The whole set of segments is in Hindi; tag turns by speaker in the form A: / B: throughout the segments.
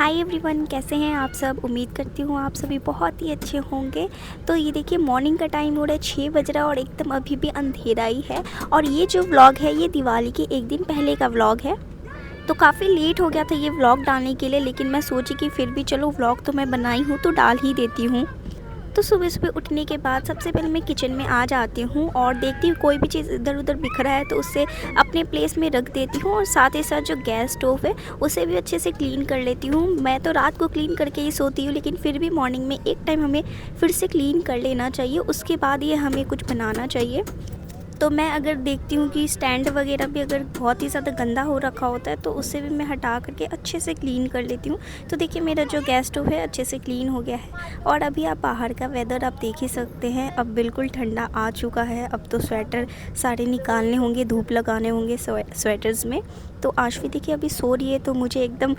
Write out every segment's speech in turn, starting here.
A: हाय एवरीवन, कैसे हैं आप सब। उम्मीद करती हूँ आप सभी बहुत ही अच्छे होंगे। तो ये देखिए मॉर्निंग का टाइम हो रहा है, 6 बज रहा है और एकदम अभी भी अंधेरा ही है। और ये जो व्लॉग है ये दिवाली के एक दिन पहले का व्लॉग है। तो काफ़ी लेट हो गया था ये व्लॉग डालने के लिए, लेकिन मैं सोची कि फिर भी चलो व्लॉग तो मैं बनाई हूँ तो डाल ही देती हूँ। तो सुबह सुबह उठने के बाद सबसे पहले मैं किचन में आ जाती हूँ और देखती हूँ कोई भी चीज़ इधर उधर बिखरा है तो उससे अपने प्लेस में रख देती हूँ। और साथ ही साथ जो गैस स्टोव है उसे भी अच्छे से क्लीन कर लेती हूँ। मैं तो रात को क्लीन करके ही सोती हूँ, लेकिन फिर भी मॉर्निंग में एक टाइम हमें फिर से क्लीन कर लेना चाहिए। उसके बाद ये हमें कुछ बनाना चाहिए। तो मैं अगर देखती हूँ कि स्टैंड वगैरह भी अगर बहुत ही ज़्यादा गंदा हो रखा होता है तो उससे भी मैं हटा करके अच्छे से क्लीन कर लेती हूँ। तो देखिए मेरा जो गैस स्टोव है अच्छे से क्लीन हो गया है। और अभी आप बाहर का वेदर आप देख ही सकते हैं, अब बिल्कुल ठंडा आ चुका है। अब तो स्वेटर सारे निकालने होंगे, धूप लगाने होंगे स्वेटर्स में। तो आशवी देखिए अभी सो रही है तो मुझे एकदम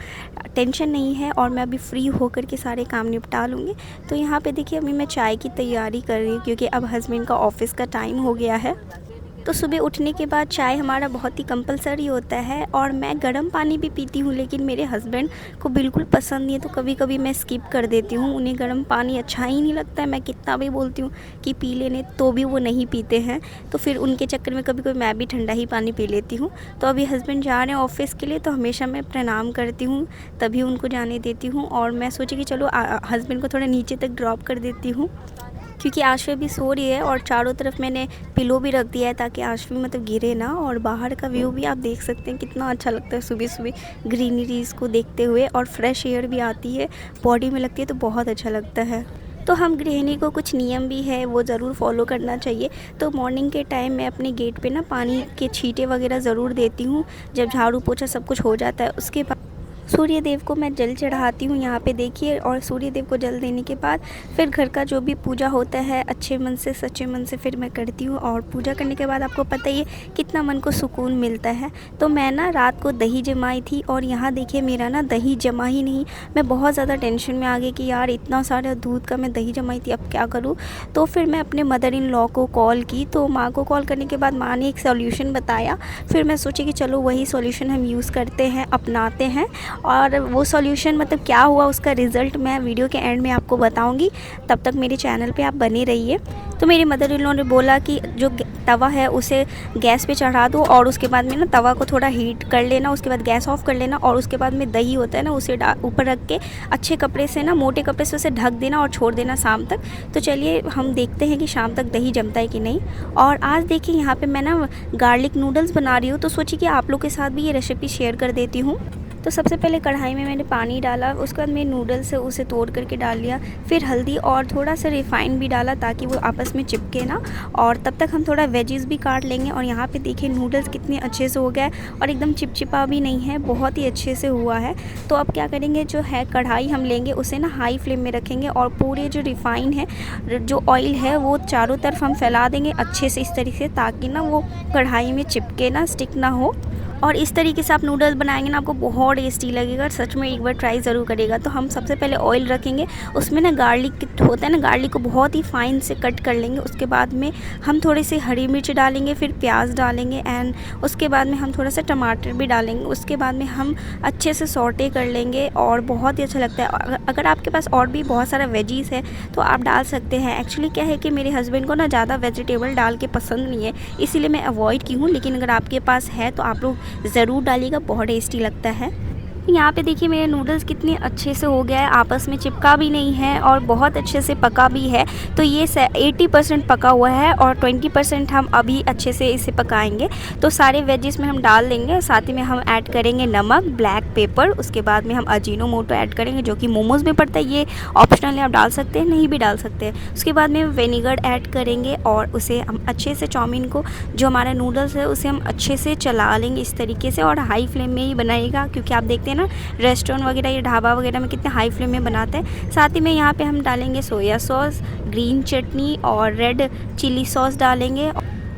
A: टेंशन नहीं है और मैं अभी फ्री होकर के सारे काम निपटा लूँगी। तो यहाँ पे देखिए अभी मैं चाय की तैयारी कर रही हूँ क्योंकि अब हस्बैंड का ऑफ़िस का टाइम हो गया है। तो सुबह उठने के बाद चाय हमारा बहुत ही कंपलसरी होता है और मैं गर्म पानी भी पीती हूँ, लेकिन मेरे हस्बैंड को बिल्कुल पसंद नहीं है तो कभी कभी मैं स्किप कर देती हूँ। उन्हें गर्म पानी अच्छा ही नहीं लगता है। मैं कितना भी बोलती हूँ कि पी लेने तो भी वो नहीं पीते हैं। तो फिर उनके चक्कर में कभी कभी मैं भी ठंडा ही पानी पी लेती हूँ। तो अभी हस्बैंड जा रहे हैं ऑफिस के लिए तो हमेशा मैं प्रणाम करती हूँ, तभी उनको जाने देती हूँ। और मैं सोची कि चलो हस्बैंड को थोड़ा नीचे तक ड्रॉप कर देती हूँ क्योंकि आशवी भी सो रही है। और चारों तरफ मैंने पिलो भी रख दिया है ताकि आशवी मतलब गिरे ना। और बाहर का व्यू भी आप देख सकते हैं, कितना अच्छा लगता है सुबह सुबह ग्रीनरीज को देखते हुए। और फ्रेश एयर भी आती है, बॉडी में लगती है तो बहुत अच्छा लगता है। तो हम गृहिणी को कुछ नियम भी है वो ज़रूर फॉलो करना चाहिए। तो मॉर्निंग के टाइम मैं अपने गेट पे ना पानी के छींटे वगैरह ज़रूर देती हूँ। जब झाड़ू पोछा सब कुछ हो जाता है उसके बाद सूर्य देव को मैं जल चढ़ाती हूँ यहाँ पे देखिए। और सूर्य देव को जल देने के बाद फिर घर का जो भी पूजा होता है अच्छे मन से सच्चे मन से फिर मैं करती हूँ। और पूजा करने के बाद आपको पता ही है कितना मन को सुकून मिलता है। तो मैं ना रात को दही जमाई थी और यहाँ देखिए मेरा ना दही जमा ही नहीं। मैं बहुत ज़्यादा टेंशन में आ गई कि यार इतना सारा दूध का मैं दही जमाई थी, अब क्या करूँ। तो फिर मैं अपने मदर इन लॉ को कॉल की, तो माँ को कॉल करने के बाद माँ ने एक सोल्यूशन बताया। फिर मैं सोची कि चलो वही सोल्यूशन हम यूज़ करते हैं, अपनाते हैं। और वो सॉल्यूशन मतलब क्या हुआ उसका रिज़ल्ट मैं वीडियो के एंड में आपको बताऊंगी। तब तक मेरे चैनल पे आप बने रहिए। तो मेरी मदर इन लॉ ने बोला कि जो तवा है उसे गैस पे चढ़ा दो और उसके बाद में ना तवा को थोड़ा हीट कर लेना, उसके बाद गैस ऑफ कर लेना और उसके बाद में दही होता है ना उसे ऊपर रख के अच्छे कपड़े से ना, मोटे कपड़े से उसे ढक देना और छोड़ देना शाम तक। तो चलिए हम देखते हैं कि शाम तक दही जमता है कि नहीं। और आज देखिए यहाँ पर मैं ना गार्लिक नूडल्स बना रही हूँ, तो सोचिए कि आप लोग के साथ भी ये रेसिपी शेयर कर देती हूँ। तो सबसे पहले कढ़ाई में मैंने पानी डाला, उसके बाद मैंने नूडल्स है उसे तोड़ करके डाल लिया। फिर हल्दी और थोड़ा सा रिफ़ाइन भी डाला ताकि वो आपस में चिपके ना। और तब तक हम थोड़ा वेजीज़ भी काट लेंगे। और यहाँ पे देखिए नूडल्स कितने अच्छे से हो गए और एकदम चिपचिपा भी नहीं है, बहुत ही अच्छे से हुआ है। तो अब क्या करेंगे, जो है कढ़ाई हम लेंगे उसे ना हाई फ्लेम में रखेंगे और पूरे जो रिफ़ाइन है, जो ऑयल है वो चारों तरफ हम फैला देंगे अच्छे से इस तरीके से, ताकि ना वो कढ़ाई में चिपके ना, स्टिक ना हो। और इस तरीके से आप नूडल्स बनाएंगे ना आपको बहुत टेस्टी लगेगा। सच में एक बार ट्राई ज़रूर करेगा। तो हम सबसे पहले ऑयल रखेंगे, उसमें ना गार्लिक होता है ना, गार्लिक को बहुत ही फाइन से कट कर लेंगे। उसके बाद में हम थोड़ी सी हरी मिर्च डालेंगे, फिर प्याज डालेंगे एंड उसके बाद में हम थोड़ा सा टमाटर भी डालेंगे। उसके बाद में हम अच्छे से सौटे कर लेंगे और बहुत ही अच्छा लगता है। अगर आपके पास और भी बहुत सारा वेजीज़ है तो आप डाल सकते हैं। एक्चुअली क्या है कि मेरे हस्बैंड को ना ज़्यादा वेजिटेबल डाल के पसंद नहीं है, इसीलिए मैं अवॉइड की हूँ। लेकिन अगर आपके पास है तो आप लोग ज़रूर डालिएगा, बहुत टेस्टी लगता है। यहाँ पे देखिए मेरे नूडल्स कितने अच्छे से हो गया है, आपस में चिपका भी नहीं है और बहुत अच्छे से पका भी है। तो ये 80% पका हुआ है और 20% हम अभी अच्छे से इसे पकाएंगे। तो सारे वेजिस में हम डाल देंगे, साथ ही में हम ऐड करेंगे नमक, ब्लैक पेपर, उसके बाद में हम अजीनोमोटो ऐड करेंगे जो कि मोमोज़ में पड़ता है। ये ऑप्शनल है, आप डाल सकते हैं, नहीं भी डाल सकते हैं। उसके बाद में विनेगर ऐड करेंगे और उसे हम अच्छे से चाउमीन को, जो हमारा नूडल्स है उसे हम अच्छे से चला लेंगे इस तरीके से। और हाई फ्लेम में ही बनाइएगा क्योंकि आप देखते हैं ना रेस्टोरेंट वगैरह या ढाबा वगैरह में कितने हाई फ्लेम में बनाते हैं। साथ ही में यहाँ पे हम डालेंगे सोया सॉस, ग्रीन चटनी और रेड चिली सॉस डालेंगे।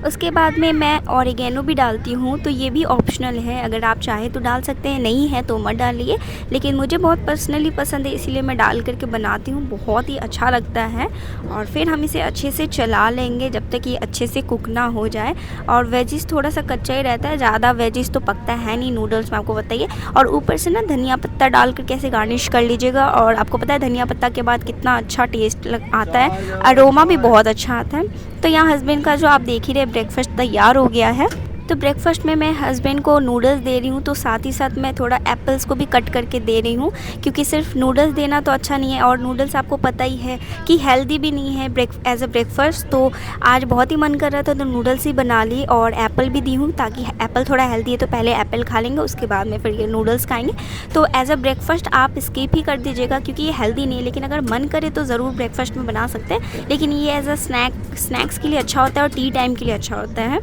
A: उसके बाद में मैं ऑरिगेनो भी डालती हूँ, तो ये भी ऑप्शनल है, अगर आप चाहें तो डाल सकते हैं, नहीं है तो मत डालिए। लेकिन मुझे बहुत पर्सनली पसंद है, इसीलिए मैं डाल करके बनाती हूँ, बहुत ही अच्छा लगता है। और फिर हम इसे अच्छे से चला लेंगे जब तक ये अच्छे से कुक ना हो जाए। और वेजिस थोड़ा सा कच्चा ही रहता है, ज़्यादा वेजिस तो पकता है नहीं नूडल्स में, आपको बताइए। और ऊपर से ना धनिया पत्ता डाल कर कैसे गार्निश कर लीजिएगा। और आपको पता है धनिया पत्ता के बाद कितना अच्छा टेस्ट आता है, अरोमा भी बहुत अच्छा आता है। तो यहाँ हस्बैंड का जो आप देख ही रहे ब्रेकफास्ट तैयार हो गया है। तो ब्रेकफास्ट में मैं हस्बैंड को नूडल्स दे रही हूँ, तो साथ ही साथ मैं थोड़ा एप्पल्स को भी कट करके दे रही हूँ, क्योंकि सिर्फ नूडल्स देना तो अच्छा नहीं है। और नूडल्स आपको पता ही है कि हेल्दी भी नहीं है एज अ ब्रेकफास्ट। तो आज बहुत ही मन कर रहा था तो नूडल्स ही बना ली और एप्पल भी दी हूँ, ताकि एप्पल थोड़ा हेल्दी है तो पहले एप्पल खा लेंगे, उसके बाद में फिर ये नूडल्स खाएंगे। तो एज अ ब्रेकफास्ट आप स्किप ही कर दीजिएगा, क्योंकि ये हेल्दी नहीं है। लेकिन अगर मन करे तो ज़रूर ब्रेकफास्ट में बना सकते हैं, लेकिन ये एज अ स्नैक्स के लिए अच्छा होता है और टी टाइम के लिए अच्छा होता है।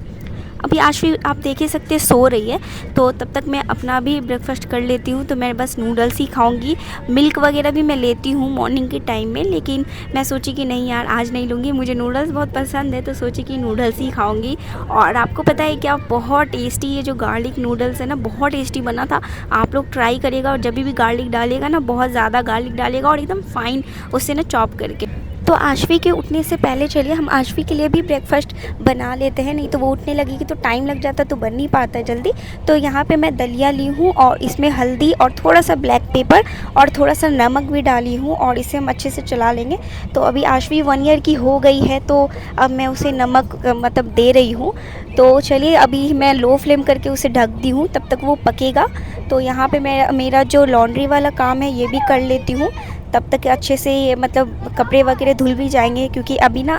A: अभी आशवी आप देख ही सकते हैं सो रही है, तो तब तक मैं अपना भी ब्रेकफास्ट कर लेती हूँ। तो मैं बस नूडल्स ही खाऊंगी, मिल्क वगैरह भी मैं लेती हूँ मॉर्निंग के टाइम में, लेकिन मैं सोची कि नहीं यार आज नहीं लूँगी, मुझे नूडल्स बहुत पसंद है, तो सोची कि नूडल्स ही खाऊंगी। और आपको पता है क्या, बहुत टेस्टी ये जो गार्लिक नूडल्स है ना, बहुत टेस्टी बना था। आप लोग ट्राई करिएगा, और जब भी गार्लिक डालिएगा ना, बहुत ज़्यादा गार्लिक डालिएगा और एकदम फाइन उससे ना चॉप करके। तो आशवी के उठने से पहले चलिए हम आशवी के लिए भी ब्रेकफास्ट बना लेते हैं, नहीं तो वो उठने लगेगी तो टाइम लग जाता है, तो बन नहीं पाता है जल्दी। तो यहाँ पे मैं दलिया ली हूँ और इसमें हल्दी और थोड़ा सा ब्लैक पेपर और थोड़ा सा नमक भी डाली हूँ, और इसे हम अच्छे से चला लेंगे। तो अभी आशवी 1 ईयर की हो गई है, तो अब मैं उसे नमक मतलब दे रही हूँ। तो चलिए अभी मैं लो फ्लेम करके उसे ढक दी हूँ, तब तक वो पकेगा। तो यहाँ पे मेरा जो लॉन्ड्री वाला काम है ये भी कर लेती हूँ, तब तक अच्छे से मतलब कपड़े वगैरह धुल भी जाएंगे, क्योंकि अभी ना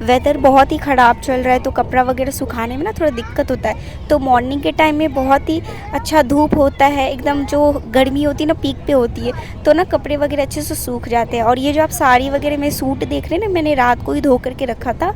A: वेदर बहुत ही ख़राब चल रहा है, तो कपड़ा वगैरह सुखाने में ना थोड़ा दिक्कत होता है। तो मॉर्निंग के टाइम में बहुत ही अच्छा धूप होता है, एकदम जो गर्मी होती है ना पीक पे होती है, तो ना कपड़े वगैरह अच्छे से सूख जाते हैं। और ये जो आप साड़ी वगैरह में सूट देख रहे हैं ना, मैंने रात को ही धो करके रखा था।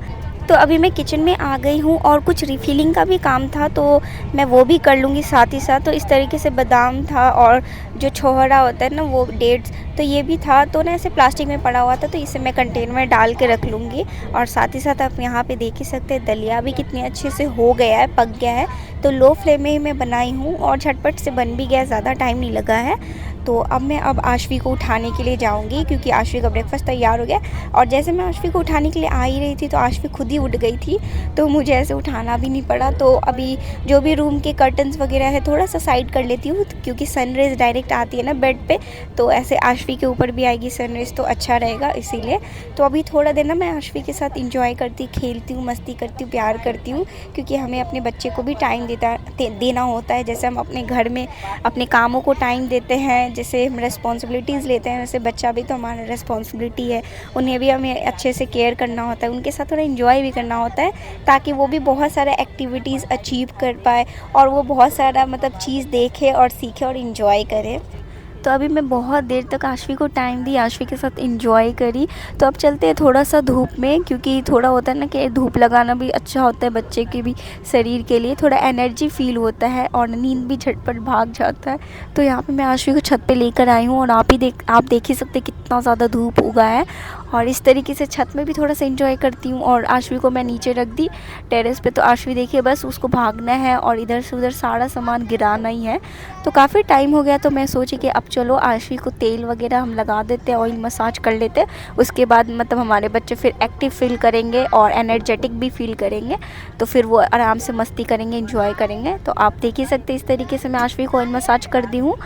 A: तो अभी मैं किचन में आ गई हूँ, और कुछ रिफिलिंग का भी काम था तो मैं वो भी कर लूँगी साथ ही साथ। तो इस तरीके से बादाम था, और जो छोहरा होता है ना वो डेट्स, तो ये भी था, तो ना ऐसे प्लास्टिक में पड़ा हुआ था, तो इसे मैं कंटेनर में डाल के रख लूँगी। और साथ ही साथ आप यहाँ पे देख ही सकते हैं दलिया भी कितने अच्छे से हो गया है, पक गया है। तो लो फ्लेम में ही मैं बनाई हूँ और झटपट से बन भी गया, ज़्यादा टाइम नहीं लगा है। तो अब मैं आशवी को उठाने के लिए जाऊंगी, क्योंकि आशवी का ब्रेकफास्ट तैयार हो गया। और जैसे मैं आशवी को उठाने के लिए आ ही रही थी तो आशवी खुद ही उठ गई थी, तो मुझे ऐसे उठाना भी नहीं पड़ा। तो अभी जो भी रूम के कर्टन्स वगैरह है थोड़ा सा साइड कर लेती हूँ, क्योंकि सनरेज डायरेक्ट आती है ना बेड पे, तो ऐसे आशवी के ऊपर भी आएगी सनरेज, तो अच्छा रहेगा इसीलिए। तो अभी थोड़ा देर ना मैं आशवी के साथ इंजॉय करती, खेलती हूँ, मस्ती करती हूँ, प्यार करती हूँ, क्योंकि हमें अपने बच्चे को भी टाइम देना होता है। जैसे हम अपने घर में अपने कामों को टाइम देते हैं, जैसे हम रिस्पॉन्सिबिलिटीज़ लेते हैं, वैसे बच्चा भी तो हमारा रिस्पॉन्सिबिलिटी है, उन्हें भी हमें अच्छे से केयर करना होता है, उनके साथ थोड़ा इन्जॉय भी करना होता है, ताकि वो भी बहुत सारा एक्टिविटीज़ अचीव कर पाए और वो बहुत सारा मतलब चीज़ देखे और सीखे और इन्जॉय करे। तो अभी मैं बहुत देर तक आशवी को टाइम दी, आशवी के साथ एंजॉय करी। तो अब चलते हैं थोड़ा सा धूप में, क्योंकि थोड़ा होता है ना कि धूप लगाना भी अच्छा होता है बच्चे के भी शरीर के लिए, थोड़ा एनर्जी फील होता है और नींद भी झटपट भाग जाता है। तो यहाँ पे मैं आशवी को छत पे लेकर आई हूँ, और आप देख ही सकते कितना ज़्यादा धूप उगा है। और इस तरीके से छत में भी थोड़ा सा एंजॉय करती हूँ। और आशवी को मैं नीचे रख दी टेरेस पे, तो आशवी देखिए बस उसको भागना है और इधर से उधर सारा सामान गिराना ही है। तो काफ़ी टाइम हो गया, तो मैं सोची कि अब चलो आशवी को तेल वगैरह हम लगा देते हैं, ऑयल मसाज कर लेते हैं, उसके बाद मतलब हमारे बच्चे फिर एक्टिव फील करेंगे और एनर्जेटिक भी फील करेंगे, तो फिर वो आराम से मस्ती करेंगे, एंजॉय करेंगे। तो आप देख ही सकते इस तरीके से मैं आशवी को ऑयल मसाज कर दी हूँ।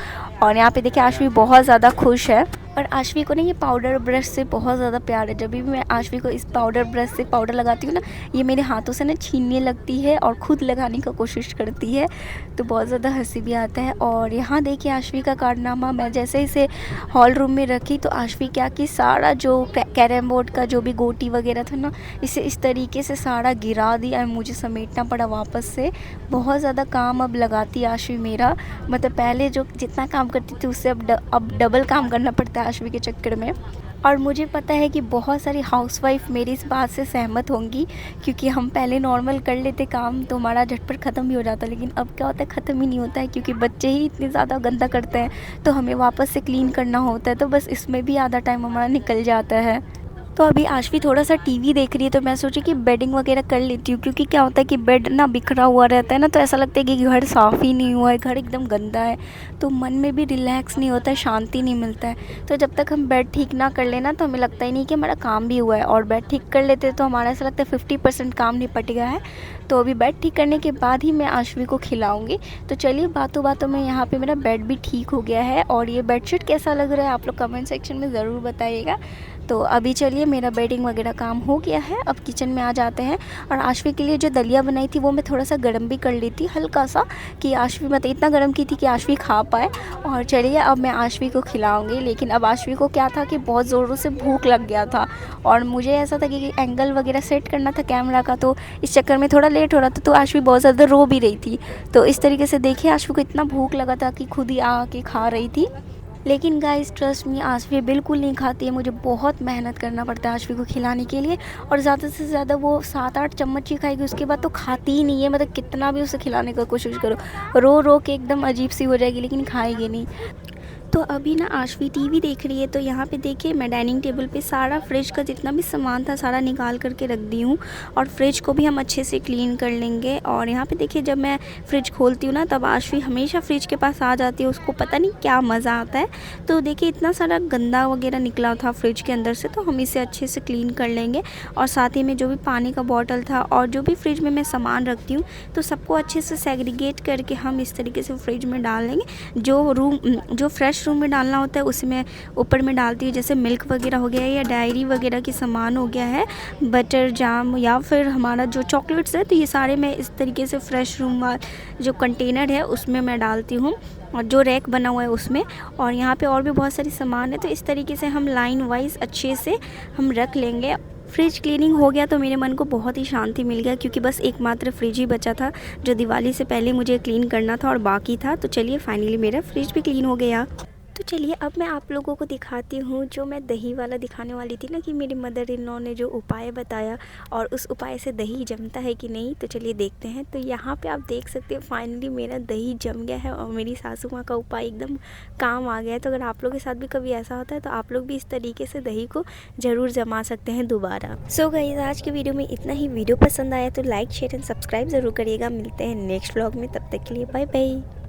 A: और यहाँ पे देखिए आशवी बहुत ज़्यादा खुश है। और आशवी को ना ये पाउडर ब्रश से बहुत ज़्यादा प्यार है। जब भी मैं आशवी को इस पाउडर ब्रश से पाउडर लगाती हूँ ना, ये मेरे हाथों से ना छीनने लगती है और ख़ुद लगाने का कोशिश करती है, तो बहुत ज़्यादा हंसी भी आता है। और यहाँ देखिए आशवी का कारनामा, मैं जैसे इसे हॉल रूम में रखी तो आशवी क्या कि सारा जो कैरम बोर्ड का जो भी गोटी वगैरह था ना, इसे इस तरीके से सारा गिरा दिया, मुझे समेटना पड़ा वापस से। बहुत ज़्यादा काम अब लगाती आशवी मेरा, मतलब पहले जो जितना काम करती थी उससे अब डबल काम करना पड़ता है आशवी के चक्कर में। और मुझे पता है कि बहुत सारी हाउसवाइफ मेरी इस बात से सहमत होंगी, क्योंकि हम पहले नॉर्मल कर लेते काम तो हमारा झटपट ख़त्म भी हो जाता, लेकिन अब क्या होता है ख़त्म ही नहीं होता है, क्योंकि बच्चे ही इतने ज़्यादा गंदा करते हैं, तो हमें वापस से क्लीन करना होता है, तो बस इसमें भी आधा टाइम हमारा निकल जाता है। तो अभी आशवी थोड़ा-सा टीवी देख रही है, तो मैं सोची कि बेडिंग वगैरह कर लेती हूँ, क्योंकि क्या होता है कि बेड ना बिखरा हुआ रहता है ना, तो ऐसा लगता है कि घर साफ़ ही नहीं हुआ है, घर एकदम गंदा है, तो मन में भी रिलैक्स नहीं होता है, शांति नहीं मिलता है। तो जब तक हम बेड ठीक ना कर लें ना, तो हमें लगता ही नहीं कि हमारा काम भी हुआ है, और बेड ठीक कर लेते तो हमारा ऐसा लगता है 50% काम निपट गया है। तो अभी बेड ठीक करने के बाद ही मैं आशवी को खिलाऊँगी। तो चलिए बातों-बातों में यहाँ पे मेरा बेड भी ठीक हो गया है, और ये बेडशीट कैसा लग रहा है आप लोग कमेंट सेक्शन में ज़रूर बताइएगा। तो अभी चलिए मेरा बेडिंग वगैरह काम हो गया है, अब किचन में आ जाते हैं। और आशवी के लिए जो दलिया बनाई थी वो मैं थोड़ा सा गर्म भी कर ली थी, हल्का सा, कि आशवी मतलब इतना गर्म की थी कि आशवी खा पाए। और चलिए अब मैं आशवी को खिलाऊंगी। लेकिन अब आशवी को क्या था कि बहुत ज़ोरों से भूख लग गया था, और मुझे ऐसा था कि एंगल वगैरह सेट करना था कैमरा का, तो इस चक्कर में थोड़ा लेट हो रहा था, तो आशवी बहुत ज़्यादा रो भी रही थी। तो इस तरीके से देखिए आशवी को इतना भूख लगा था कि खुद ही आके खा रही थी। लेकिन गाइस ट्रस्ट मी, आशवी बिल्कुल नहीं खाती है, मुझे बहुत मेहनत करना पड़ता है आशवी को खिलाने के लिए। और ज़्यादा से ज़्यादा वो 7-8 चम्मच ही खाएगी, उसके बाद तो खाती ही नहीं है। मतलब कितना भी उसे खिलाने का कोशिश करो, रो रो के एकदम अजीब सी हो जाएगी, लेकिन खाएगी नहीं। तो अभी ना आशवी टीवी देख रही है, तो यहाँ पे देखिए मैं डाइनिंग टेबल पे सारा फ्रिज का जितना भी सामान था सारा निकाल करके रख दी हूँ, और फ्रिज को भी हम अच्छे से क्लीन कर लेंगे। और यहाँ पे देखिए जब मैं फ्रिज खोलती हूँ ना, तब आशवी हमेशा फ्रिज के पास आ जाती है, उसको पता नहीं क्या मज़ा आता है। तो देखिए इतना सारा गंदा वगैरह निकला था फ्रिज के अंदर से, तो हम इसे अच्छे से क्लीन कर लेंगे। और साथ ही में जो भी पानी का बॉटल था और जो भी फ्रिज में मैं सामान रखती हूँ, तो सबको अच्छे से सेग्रीगेट करके हम इस तरीके से फ्रिज में डाल लेंगे। जो फ्रेश रूम में डालना होता है उसी में ऊपर में डालती हूँ, जैसे मिल्क वगैरह हो गया है, या डायरी वगैरह की सामान हो गया है, बटर जाम, या फिर हमारा जो चॉकलेट्स है, तो ये सारे मैं इस तरीके से फ्रेश रूम वाला जो कंटेनर है उसमें मैं डालती हूँ, और जो रैक बना हुआ है उसमें। और यहाँ पे और भी बहुत सारी सामान है, तो इस तरीके से हम लाइन वाइज अच्छे से हम रख लेंगे। फ्रिज क्लीनिंग हो गया तो मेरे मन को बहुत ही शांति मिल गया, क्योंकि बस एकमात्र फ्रिज ही बचा था जो दिवाली से पहले मुझे क्लीन करना था और बाकी था। तो चलिए फाइनली मेरा फ्रिज भी क्लीन हो गया। तो चलिए अब मैं आप लोगों को दिखाती हूँ, जो मैं दही वाला दिखाने वाली थी ना, कि मेरी मदर इन लॉ ने जो उपाय बताया, और उस उपाय से दही जमता है कि नहीं, तो चलिए देखते हैं। तो यहाँ पे आप देख सकते हैं फाइनली मेरा दही जम गया है, और मेरी सासू माँ का उपाय एकदम काम आ गया है। तो अगर आप लोगों के साथ भी कभी ऐसा होता है, तो आप लोग भी इस तरीके से दही को ज़रूर जमा सकते हैं दोबारा। सो गाइस आज के वीडियो में इतना ही। वीडियो पसंद आया तो लाइक शेयर एंड सब्सक्राइब ज़रूर करिएगा। मिलते हैं नेक्स्ट व्लॉग में, तब तक के लिए बाय बाय।